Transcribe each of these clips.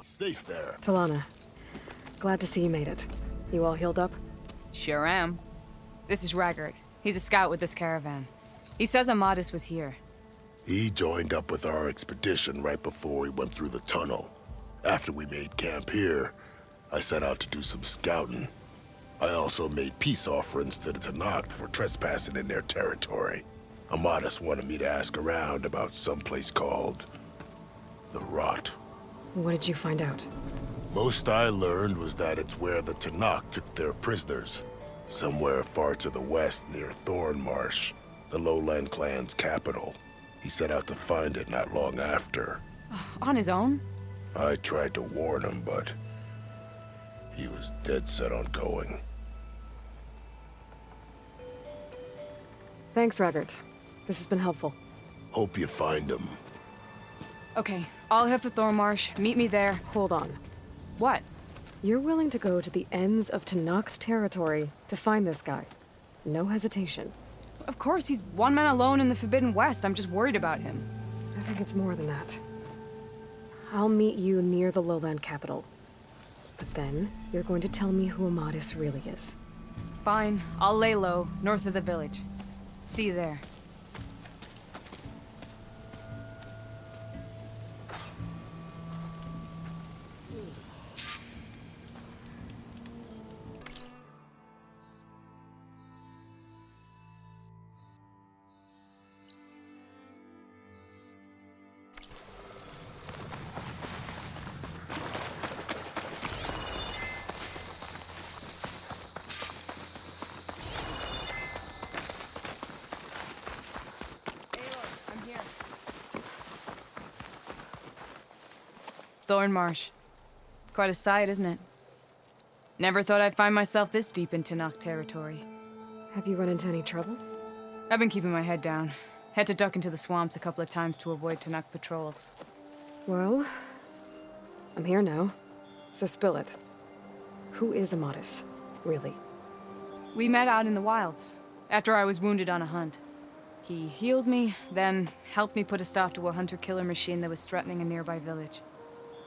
Safe there. Talana, glad to see you made it. You all healed up? Sure am. This is Raggart. He's a scout with this caravan. He says Amadis was here. He joined up with our expedition right before we went through the tunnel. After we made camp here, I set out to do some scouting. I also made peace offerings to the Tanakh for trespassing in their territory. Amadis wanted me to ask around about some place called the Rot. What did you find out? Most I learned was that it's where the Tanakh took their prisoners. Somewhere far to the west near Thornmarsh, the lowland clan's capital. He set out to find it not long after. On his own? I tried to warn him, but he was dead set on going. Thanks, Raggart. This has been helpful. Hope you find him. Okay, I'll head for Thornmarsh. Meet me there. Hold on. What? You're willing to go to the ends of Tanakh's territory to find this guy. No hesitation. Of course, he's one man alone in the Forbidden West. I'm just worried about him. I think it's more than that. I'll meet you near the lowland capital. But then, you're going to tell me who Amadis really is. Fine, I'll lay low, north of the village. See you there. Thornmarsh. Quite a sight, isn't it? Never thought I'd find myself this deep in Tanakh territory. Have you run into any trouble? I've been keeping my head down. Had to duck into the swamps a couple of times to avoid Tanakh patrols. Well, I'm here now, so spill it. Who is Amadis, really? We met out in the wilds, after I was wounded on a hunt. He healed me, then helped me put a stop to a hunter-killer machine that was threatening a nearby village.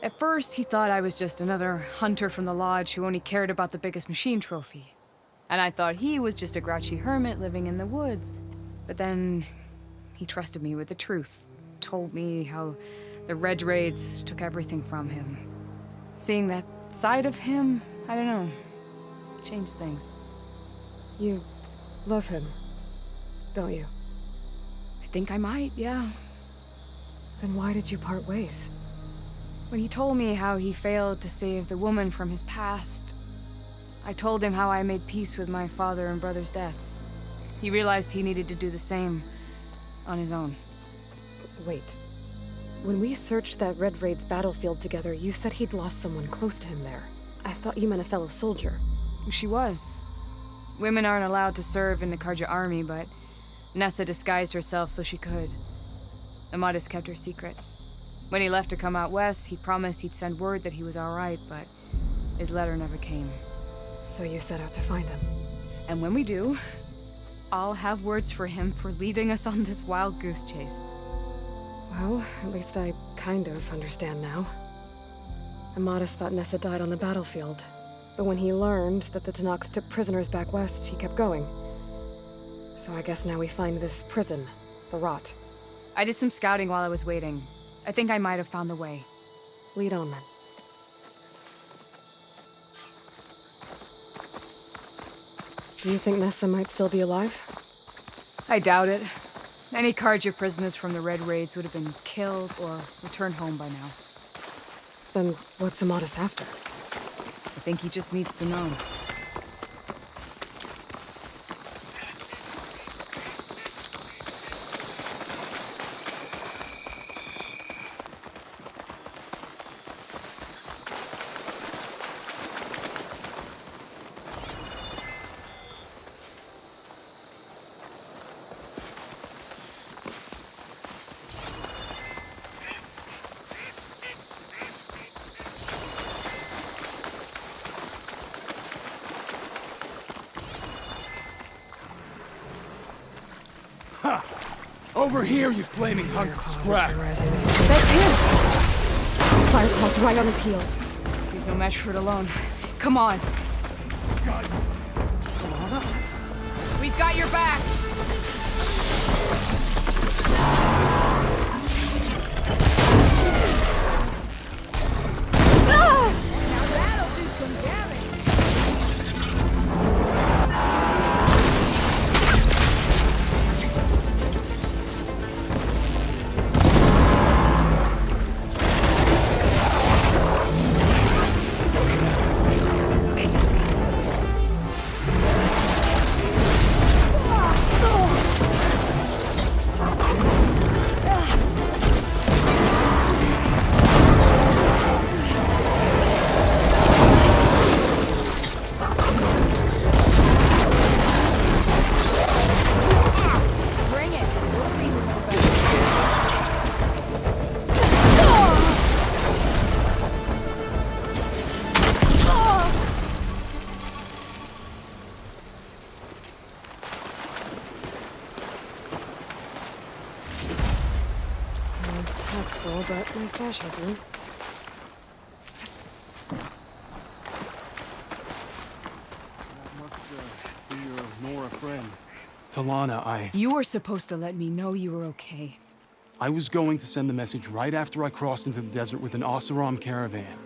At first, he thought I was just another hunter from the lodge who only cared about the biggest machine trophy. And I thought he was just a grouchy hermit living in the woods. But then, he trusted me with the truth. Told me how the Red Raids took everything from him. Seeing that side of him, I don't know, changed things. You love him, don't you? I think I might, yeah. Then why did you part ways? When he told me how he failed to save the woman from his past, I told him how I made peace with my father and brother's deaths. He realized he needed to do the same on his own. Wait. When we searched that Red Raid's battlefield together, you said he'd lost someone close to him there. I thought you meant a fellow soldier. She was. Women aren't allowed to serve in the Karja army, but Nessa disguised herself so she could. Amadis kept her secret. When he left to come out west, he promised he'd send word that he was all right, but his letter never came. So you set out to find him? And when we do, I'll have words for him for leading us on this wild goose chase. Well, at least I kind of understand now. Amadis thought Nessa died on the battlefield, but when he learned that the Tanakh took prisoners back west, he kept going. So I guess now we find this prison, the Rot. I did some scouting while I was waiting. I think I might have found the way. Lead on, then. Do you think Nessa might still be alive? I doubt it. Any Karja prisoners from the Red Raids would have been killed or returned home by now. Then what's Amadis after? I think he just needs to know. Over here, you flaming hunk of scrap! That's him! Firecall's right on his heels. He's no match for it alone. Come on. We've got your back. Now that'll do some damage. Pack's full, but my stash has room. Be your Nora friend. Talana, You were supposed to let me know you were okay. I was going to send the message right after I crossed into the desert with an Oseram caravan.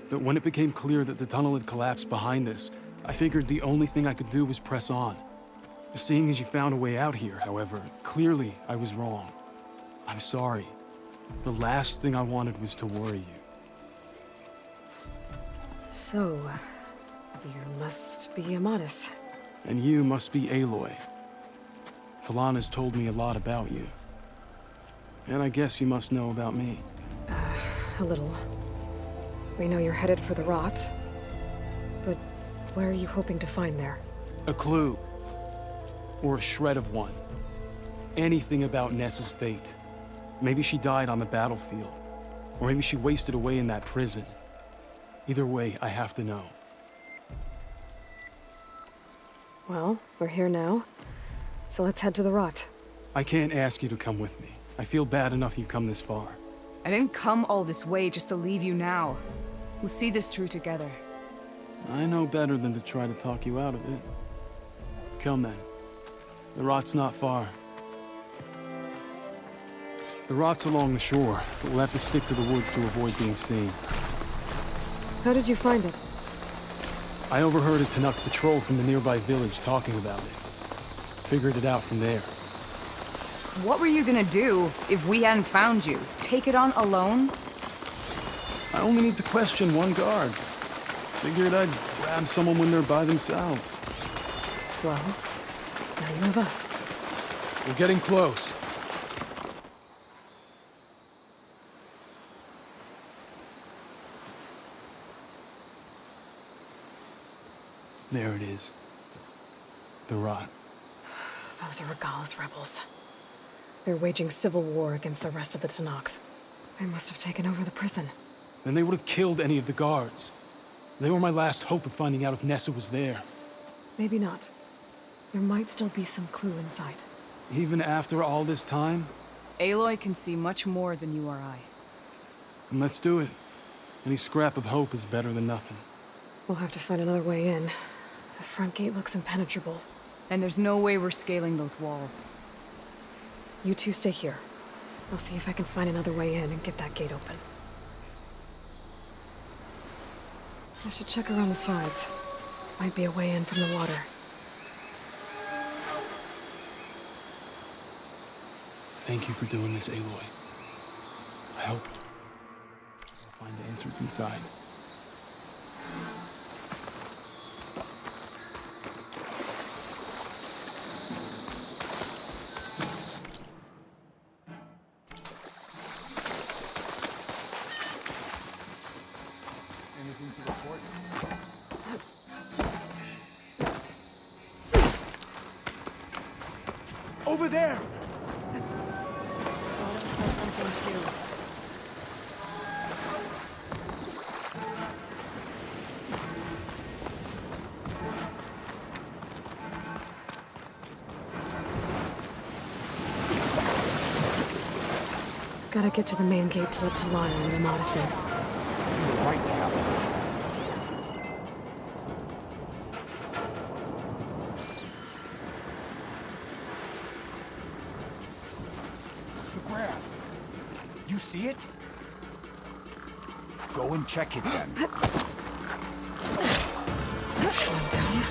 But when it became clear that the tunnel had collapsed behind us, I figured the only thing I could do was press on. Seeing as you found a way out here, however, clearly I was wrong. I'm sorry. The last thing I wanted was to worry you. So, you must be Amatis. And you must be Aloy. Talana's told me a lot about you. And I guess you must know about me. A little. We know you're headed for the rot. But what are you hoping to find there? A clue. Or a shred of one. Anything about Nessa's fate. Maybe she died on the battlefield. Or maybe she wasted away in that prison. Either way, I have to know. Well, we're here now. So let's head to the rot. I can't ask you to come with me. I feel bad enough you've come this far. I didn't come all this way just to leave you now. We'll see this through together. I know better than to try to talk you out of it. Come then. The rot's not far. The rot's along the shore, but we'll have to stick to the woods to avoid being seen. How did you find it? I overheard a Tanakh patrol from the nearby village talking about it. Figured it out from there. What were you gonna do if we hadn't found you? Take it on alone? I only need to question one guard. Figured I'd grab someone when they're by themselves. Well, now you have us. We're getting close. There it is. The rot. Those are Regala's rebels. They're waging civil war against the rest of the Tanakh. They must have taken over the prison. Then they would have killed any of the guards. They were my last hope of finding out if Nessa was there. Maybe not. There might still be some clue inside. Even after all this time? Aloy can see much more than you or I. Then let's do it. Any scrap of hope is better than nothing. We'll have to find another way in. The front gate looks impenetrable. And there's no way we're scaling those walls. You two stay here. I'll see if I can find another way in and get that gate open. I should check around the sides. Might be a way in from the water. Thank you for doing this, Aloy. I hope I'll find the answers inside. Anything to report? Over there! Gotta get to the main gate to let Talana and Amatis in. see it? Go and check it then. One down.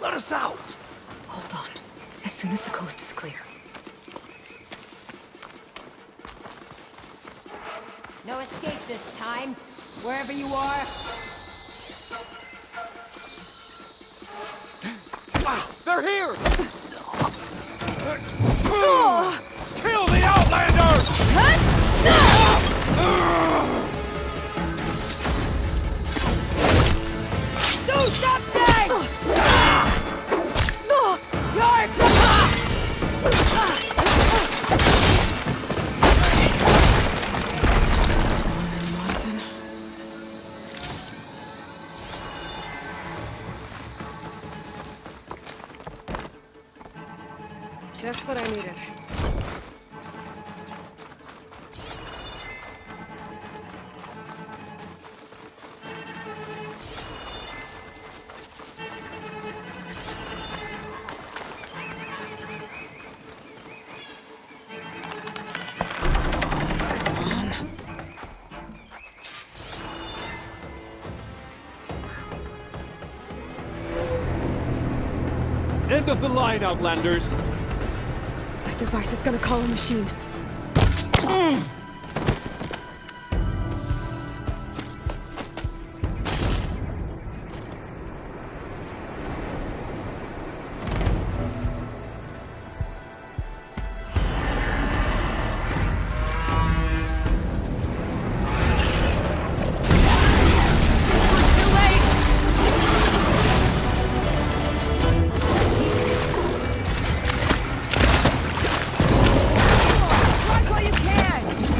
Let us out! Hold on. As soon as the coast is clear. No escape this time, wherever you are. They're here! Kill the Outlander! Do something! Just what I needed. End of the line, Outlanders! That device is gonna call a machine. Run while you can!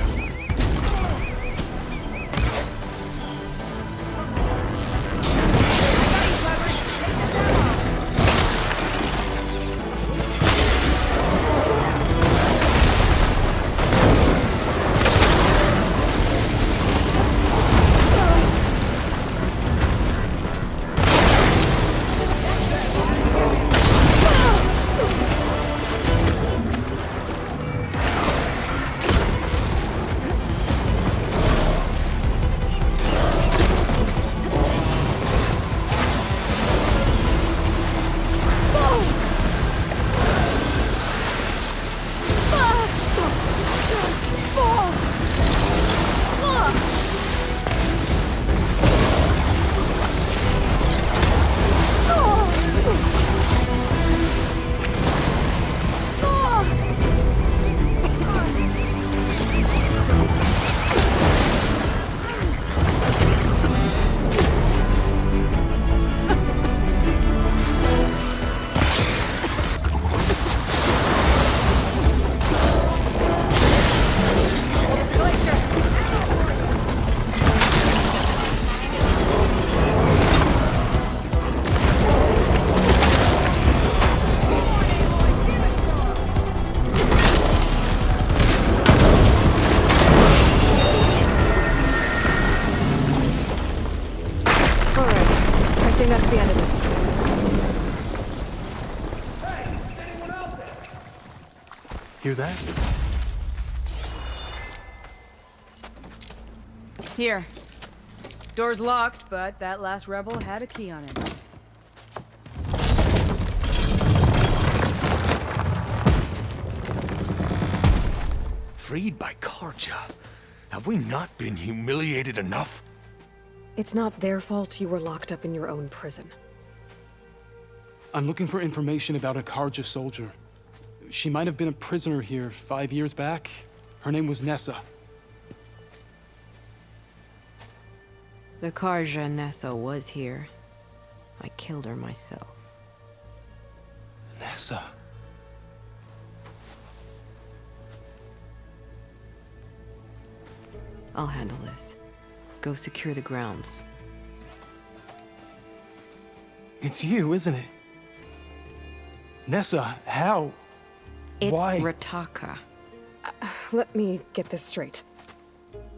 the end of it. Hear that? Here. Door's locked, but that last rebel had a key on it. Freed by Karja. Have we not been humiliated enough? It's not their fault you were locked up in your own prison. I'm looking for information about a Karja soldier. She might have been a prisoner here 5 years back. Her name was Nessa. The Karja Nessa was here. I killed her myself. Nessa. I'll handle this. Go secure the grounds. It's you, isn't it? Nessa, how? It's Why? Rataka. Let me get this straight.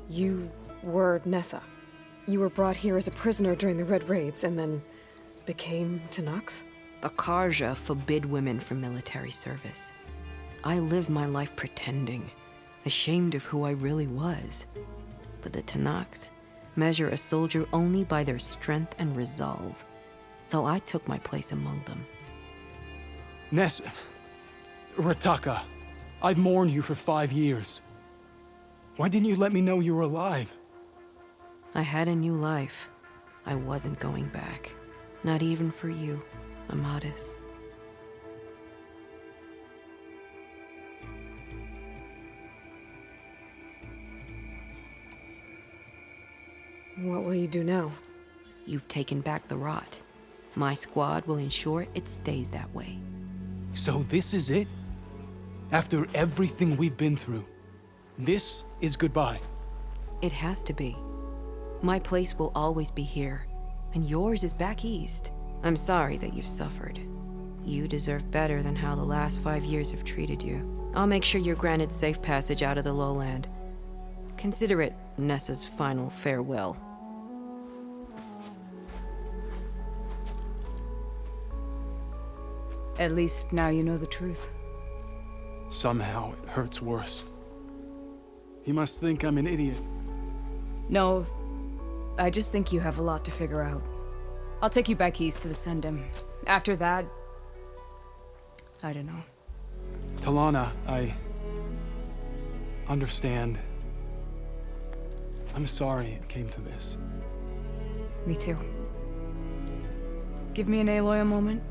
You were Nessa. You were brought here as a prisoner during the Red Raids and then became Tenakth? The Karja forbid women from military service. I lived my life pretending, ashamed of who I really was. But the Tenakth measure a soldier only by their strength and resolve. So I took my place among them. Nessa. Rataka. I've mourned you for 5 years. Why didn't you let me know you were alive? I had a new life. I wasn't going back. Not even for you, Amadis. What will you do now? You've taken back the rot. My squad will ensure it stays that way. So this is it? After everything we've been through, this is goodbye. It has to be. My place will always be here, and yours is back east. I'm sorry that you've suffered. You deserve better than how the last 5 years have treated you. I'll make sure you're granted safe passage out of the lowland. Consider it Nessa's final farewell. At least now you know the truth. Somehow it hurts worse. He must think I'm an idiot. No, I just think you have a lot to figure out. I'll take you back east to the Sendem. After that, I don't know. Talana, I understand. I'm sorry it came to this. Me too. Give me an Aloy a moment.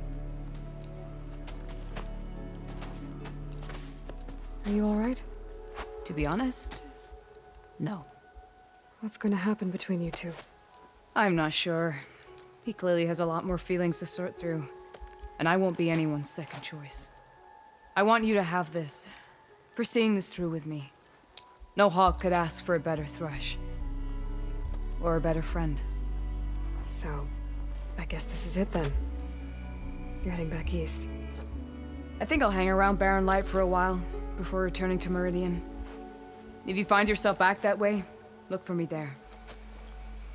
Are you alright? To be honest, no. What's going to happen between you two? I'm not sure. He clearly has a lot more feelings to sort through. And I won't be anyone's second choice. I want you to have this, for seeing this through with me. No hawk could ask for a better thrush. Or a better friend. So, I guess this is it then. You're heading back east. I think I'll hang around Barren Light for a while, before returning to Meridian. If you find yourself back that way, look for me there.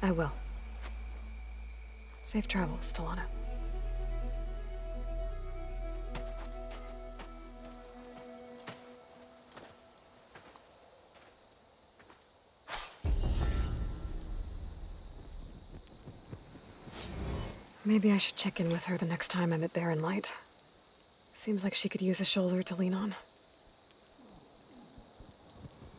I will. Safe travels, Talana. Maybe I should check in with her the next time I'm at Barren Light. Seems like she could use a shoulder to lean on.